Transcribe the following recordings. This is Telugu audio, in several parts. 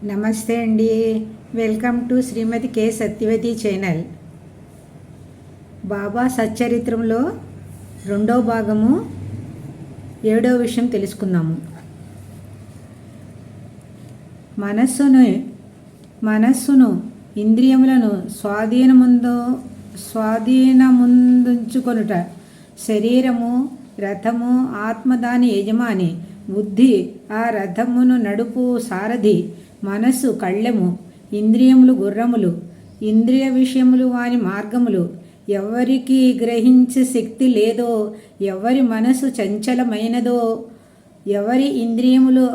నమస్తే అండి. Welcome to Shrimati K Satyavathi channel. Baba సచ్చరిత్రంలో రెండో భాగము 7వ విషయం తెలుసుకుందాము. మనస్సును ఇంద్రియములను స్వాధీనముందుంచుకొనుట. శరీరము రథము, ఆత్మ దాని యజమాని, బుద్ధి ఆ రథమును నడుపు సారథి, మనస్సు కళ్ళెము, ఇంద్రియములు గుర్రములు, ఇంద్రియ విషయములు వాని మార్గములు. ఎవరికి గ్రహించే శక్తి లేదో, ఎవరి మనసు చంచలమైనదో, ఎవరి ఇంద్రియములు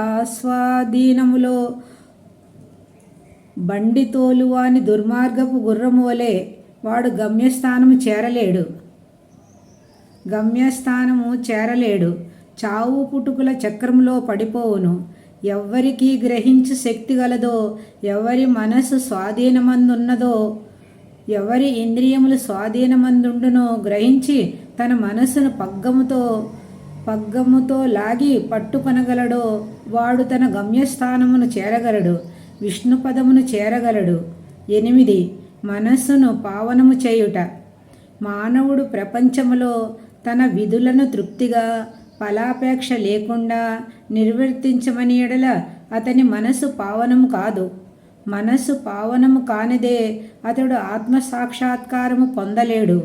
ఆస్వాధీనములో బండితోలు వాని దుర్మార్గపు గుర్రము వలె వాడు గమ్యస్థానము చేరలేడు. చావు పుట్టుకుల చక్రంలో పడిపోవును. ఎవ్వరికి గ్రహించు శక్తి గలదో, ఎవరి మనసు స్వాధీనమందున్నదో, ఎవరి ఇంద్రియములు స్వాధీనమందుండునో గ్రహించి తన మనసును పగ్గముతో లాగి పట్టుకొనగలడో వాడు తన గమ్యస్థానమును చేరగలడు, విష్ణుపదమును చేరగలడు. 8. మనస్సును పావనము చేయుట. మానవుడు ప్రపంచములో తన విధులను తృప్తిగా ఫలాపేక్ష లేకుండా నిర్వర్తించమని ఎడల అతని మనసు పావనము కాదు. మనస్సు పావనము కానిదే అతడు ఆత్మసాక్షాత్కారము పొందలేడు.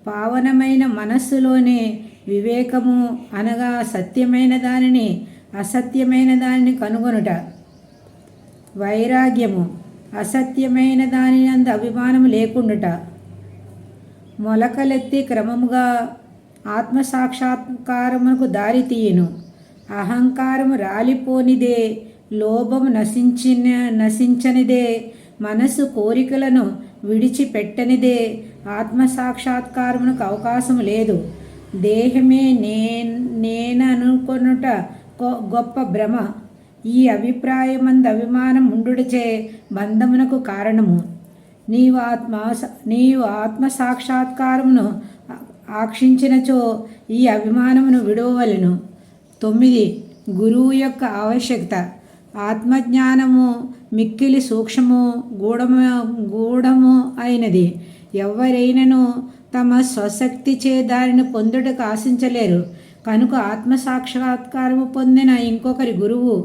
పావనమైన మనస్సులోనే వివేకము అనగా సత్యమైన దానిని అసత్యమైన దానిని కనుగొనుట. వైరాగ్యము అసత్యమైన దాని నందు అభిమానము లేకుండుట. మొలకలెత్తి క్రమముగా ఆత్మసాక్షాత్కారమునకు దారి తీయును. అహంకారము రాలిపోనిదే, లోభము నశించనిదే, మనసు కోరికలను విడిచిపెట్టనిదే ఆత్మసాక్షాత్కారమునకు అవకాశము లేదు. దేహమే నేననుకొనుట గొప్ప భ్రమ. ఈ అభిప్రాయమందు అభిమానం ఉండుటచే బంధమునకు కారణము. నీవు ఆత్మసాక్షాత్కారమును ఆక్షించినచో ఈ అభిమానమును విడవవలెను. 9. గురువు యొక్క ఆవశ్యకత. ఆత్మజ్ఞానము మిక్కిలి సూక్ష్మము గూఢము అయినది. ఎవరైనను తమ స్వశక్తిచే దానిని పొందుటకు ఆశించలేరు. కనుక ఆత్మసాక్షాత్కారము పొందిన ఇంకొకరి గురువు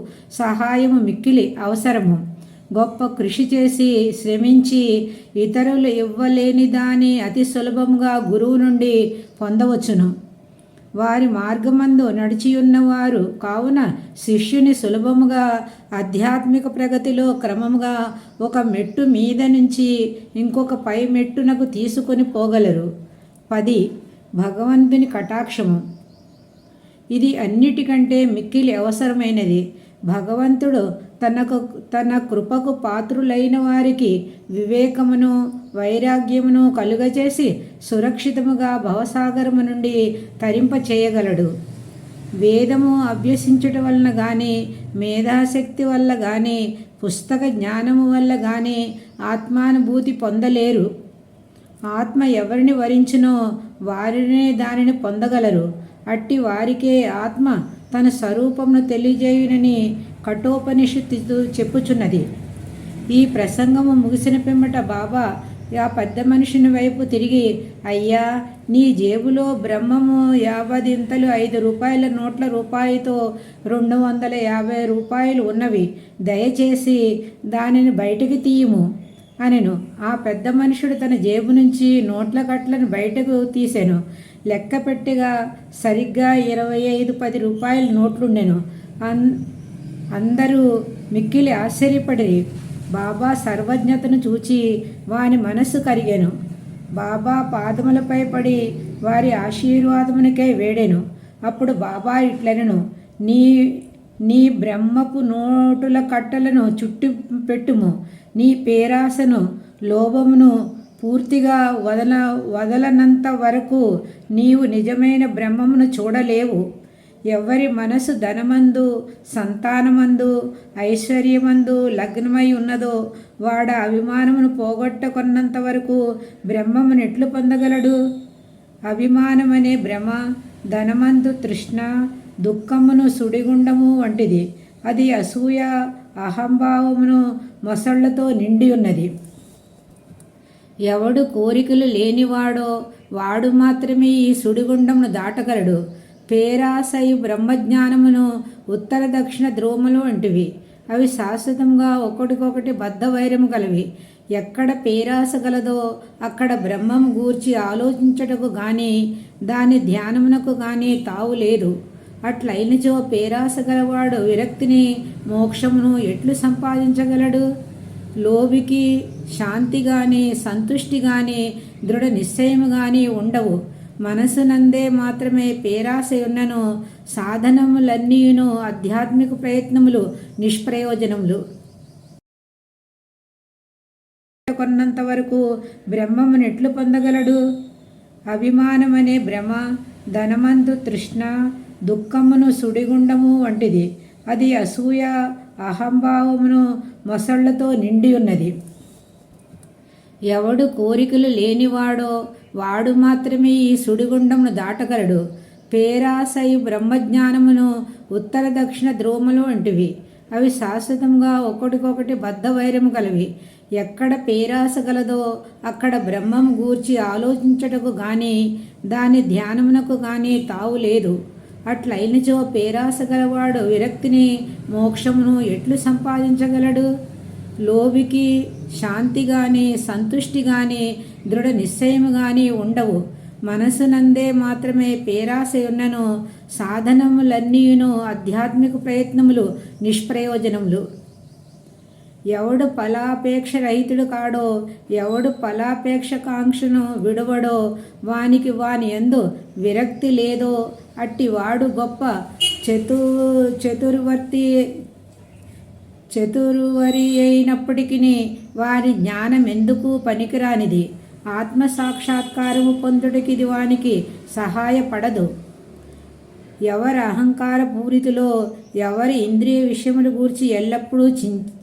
సహాయము మిక్కిలి అవసరము. గొప్ప కృషి చేసి శ్రమించి ఇతరులు ఇవ్వలేని దాన్ని అతి సులభంగా గురువు నుండి పొందవచ్చును. వారి మార్గమందు నడిచియున్నవారు కావున శిష్యుని సులభముగా ఆధ్యాత్మిక ప్రగతిలో క్రమముగా ఒక మెట్టు మీద నుంచి ఇంకొక పై మెట్టునకు తీసుకొని పోగలరు. 10. భగవంతుని కటాక్షము. ఇది అన్నిటికంటే మిక్కిలి అవసరమైనది. భగవంతుడు తన కృపకు పాత్రులైన వారికి వివేకమును వైరాగ్యమును కలుగచేసి సురక్షితముగా భవసాగరము నుండి తరింపచేయగలడు. వేదము అభ్యసించుట వలన కానీ, మేధాశక్తి వల్ల కానీ, పుస్తక జ్ఞానము వల్ల కానీ ఆత్మానుభూతి పొందలేరు. ఆత్మ ఎవరిని వరించునో వారినే దానిని పొందగలరు. అట్టి వారికే ఆత్మ తన స్వరూపమును తెలియజేయునని కఠోపనిషత్తు చెప్పుచున్నది. ఈ ప్రసంగము ముగిసిన పిమ్మట బాబా ఆ పెద్ద మనిషిని వైపు తిరిగి, అయ్యా, నీ జేబులో బ్రహ్మము 50 5 నోట్ల రూపాయితో 250 రూపాయలు ఉన్నవి. దయచేసి దానిని బయటికి తీయుము అనెను. ఆ పెద్ద మనుషుడు తన జేబు నుంచి నోట్ల కట్లను బయటకు తీసెను. లెక్క పెట్టిగా సరిగ్గా 25 10 రూపాయల నోట్లుండెను. అందరూ మిక్కిలి ఆశ్చర్యపడిరి. బాబా సర్వజ్ఞతను చూచి వాని మనస్సు కరిగెను. బాబా పాదములపై పడి వారి ఆశీర్వాదమునికై వేడెను. అప్పుడు బాబా ఇట్లనెను, నీ బ్రహ్మపు నోటుల కట్టలను చుట్టి పెట్టుము. నీ పేరాసను లోభమును పూర్తిగా వదలనంత వరకు నీవు నిజమైన బ్రహ్మమును చూడలేవు. ఎవరి మనసు ధనమందు, సంతానమందు, ఐశ్వర్యమందు లగ్నమై ఉన్నదో వాడ అభిమానమును పోగొట్టుకున్నంత వరకు బ్రహ్మమును ఎట్లు పొందగలడు? అభిమానమనే భ్రమ, ధనమందు తృష్ణ, దుఃఖమును సుడిగుండము వంటిది. అది అసూయ అహంభావమును మొసళ్లతో నిండి ఉన్నది. ఎవడు కోరికలు లేనివాడో వాడు మాత్రమే ఈ సుడిగుండమును దాటగలడు. పేరాసయు బ్రహ్మజ్ఞానమును ఉత్తర దక్షిణ ధ్రువములు వంటివి. అవి శాశ్వతంగా ఒకటికొకటి బద్ధ వైరము కలవి. ఎక్కడ పేరాస గలదో అక్కడ బ్రహ్మము గూర్చి ఆలోచించటకు గాని దాని ధ్యానమునకు గాని తావు లేదు. అట్లయినచో పేరాస గలవాడు విరక్తిని మోక్షమును ఎట్లు సంపాదించగలడు? లోభికి శాంతి గాని సంతుష్టి గాని దృఢ నిశ్చయము గాని ఉండవు. మనసునందే మాత్రమే పేరాశయున్నను. సాధనములన్నీయును ఆధ్యాత్మిక ప్రయత్నములు నిష్ప్రయోజనములు. కొన్నంత వరకు బ్రహ్మమును ఎట్లు పొందగలడు? అభిమానమనే భ్రమ, ధనమందు తృష్ణ, దుఃఖమును సుడిగుండము వంటిది. అది అసూయ అహంభావమును మొసళ్లతో నిండి ఉన్నది. ఎవడు కోరికలు లేనివాడో వాడు మాత్రమే ఈ సుడిగుండమును దాటగలడు. పేరాసయు బ్రహ్మజ్ఞానమును ఉత్తర దక్షిణ ధ్రువములు వంటివి. అవి శాశ్వతంగా ఒకటికొకటి బద్ధ వైరము కలవి. ఎక్కడ పేరాస గలదో అక్కడ బ్రహ్మము గూర్చి ఆలోచించటకు గాని దాని ధ్యానమునకు గాని తావు లేదు. అట్లయినచో పేరాస గలవాడు విరక్తిని మోక్షమును ఎట్లు సంపాదించగలడు? లోభికి శాంతి గాని సంతుష్టి గాని దృఢ నిశ్చయము గాని ఉండవు. మనసునందే మాత్రమే పేరాశయున్నను. సాధనములన్నీయును ఆధ్యాత్మిక ప్రయత్నములు నిష్ప్రయోజనములు. ఎవడు ఫలాపేక్ష రహితుడు కాడో, ఎవడు ఫలాపేక్షకాంక్షను విడువడో, వానికి వాని యందు విరక్తి లేదో అట్టి వాడు గొప్ప చతుర్వరి అయినప్పటికీ వారి జ్ఞానం ఎందుకు పనికిరానిది. ఆత్మసాక్షాత్కారము పొందుటకి ఇది వానికి సహాయపడదు. ఎవరి అహంకార పూరితిలో ఎవరి ఇంద్రియ విషయముల గూర్చి ఎల్లప్పుడూ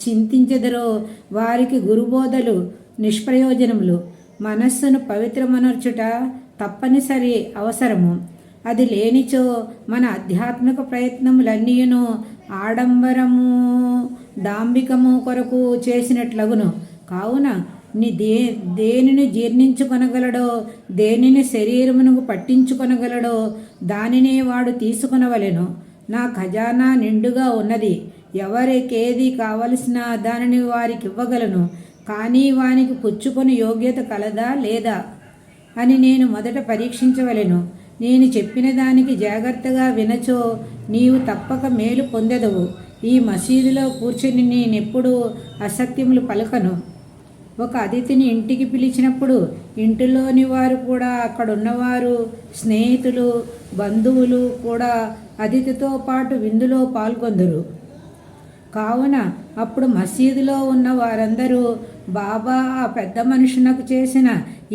చింతించెదరో వారికి గురుబోధలు నిష్ప్రయోజనములు. మనస్సును పవిత్రమనర్చుట తప్పనిసరి అవసరము. అది లేనిచో మన ఆధ్యాత్మిక ప్రయత్నములన్నీయును ఆడంబరము డాంబికము కొరకు చేసినట్లగును. కావున దేనిని జీర్ణించుకొనగలడో, దేనిని శరీరమునకు పట్టించుకొనగలడో దానినే వాడు తీసుకొనవలెను. నా ఖజానా నిండుగా ఉన్నది, ఎవరికేది కావలసిన దానిని వారికి ఇవ్వగలను, కానీ వానికి పుచ్చుకొని యోగ్యత కలదా లేదా అని నేను మొదట పరీక్షించవలెను. నేను చెప్పిన దానికి జాగ్రత్తగా వినచో నీవు తప్పక మేలు పొందెదవు. ఈ మసీదులో కూర్చొని నేనెప్పుడూ అసత్యములు పలకను. ఒక అతిథిని ఇంటికి పిలిచినప్పుడు ఇంటిలోని వారు కూడా, అక్కడున్నవారు, స్నేహితులు, బంధువులు కూడా అతిథితో పాటు విందులో పాల్గొందురు. కావున అప్పుడు మసీదులో ఉన్న వారందరూ బాబా ఆ పెద్ద మనుషునకు చేసిన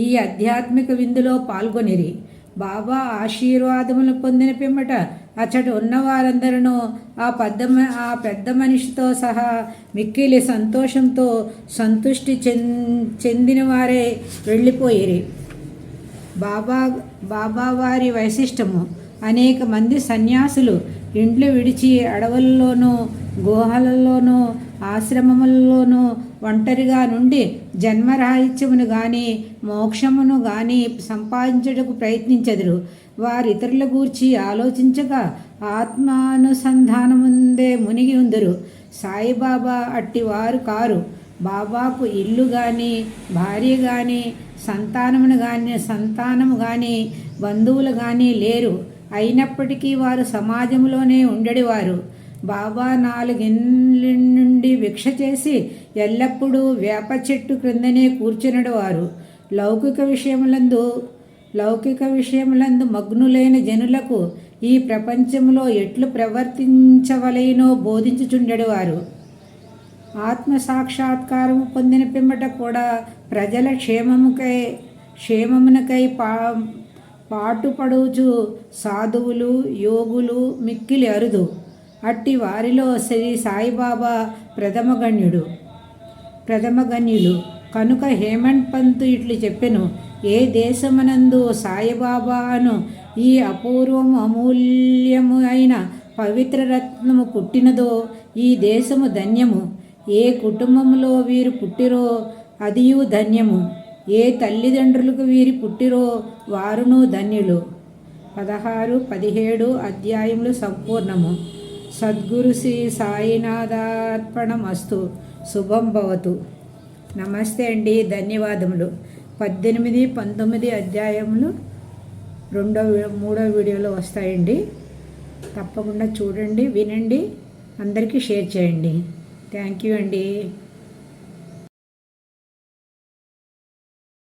ఈ ఆధ్యాత్మిక విందులో పాల్గొనిరి. బాబా ఆశీర్వాదములు పొందిన పిమ్మట అచ్చట ఉన్నవారందరూ ఆ పెద్ద మనిషితో సహా మిక్కిలి సంతోషంతో సంతృష్టి చెందిన వారే వెళ్ళిపోయిరి. బాబా వారి వైశిష్టము. అనేక మంది సన్యాసులు ఇండ్లు విడిచి అడవుల్లోనూ గుహలలోనూ ఆశ్రమములలోనూ ఒంటరిగా నుండి జన్మరాహిత్యమును గాని మోక్షమును గాని సంపాదించుటకు ప్రయత్నించెదరు. వారితరుల గూర్చి ఆలోచించక ఆత్మానుసంధానముందే మునిగి ఉందరు. సాయిబాబా అట్టివారు కారు. బాబాకు ఇల్లు కానీ, భార్య కానీ, సంతానము కానీ, బంధువులు కానీ లేరు. అయినప్పటికీ వారు సమాజంలోనే ఉండేవారు. బాబా 4 ఏళ్ళ నుండి భిక్ష చేసి ఎల్లప్పుడూ వేప చెట్టు క్రిందనే కూర్చునేవారు. లౌకిక విషయములందు మగ్నులైన జనులకు ఈ ప్రపంచంలో ఎట్లు ప్రవర్తించవలెనో బోధించుచుండెడివారు. ఆత్మసాక్షాత్కారము పొందిన పిమ్మట కూడా ప్రజల క్షేమమునకై పాటుపడుచు సాధువులు, యోగులు మిక్కిలి అరుదు. అట్టి వారిలో శ్రీ సాయిబాబా ప్రథమగణ్యులు. కనుక హేమంత్ పంత్ ఇట్లు చెప్పెను: ఏ దేశమునందు సాయిబాబాను ఈ అపూర్వము అమూల్యము అయిన పవిత్ర రత్నము పుట్టినదో, ఈ దేశము ధన్యము. ఏ కుటుంబంలో వీరు పుట్టిరో అదియు ధన్యము. ఏ తల్లిదండ్రులకు వీరి పుట్టిరో వారును ధన్యులు. 16, 17 అధ్యాయములు సంపూర్ణము. సద్గురు శ్రీ సాయినాథార్పణమస్తు. శుభం భవతు. నమస్తే అండి, ధన్యవాదములు. 18, 19 అధ్యాయములు 2వ 3వ వీడియోలో వస్తాయండి. తప్పకుండా చూడండి, వినండి, అందరికీ షేర్ చేయండి. థ్యాంక్ యూ అండి.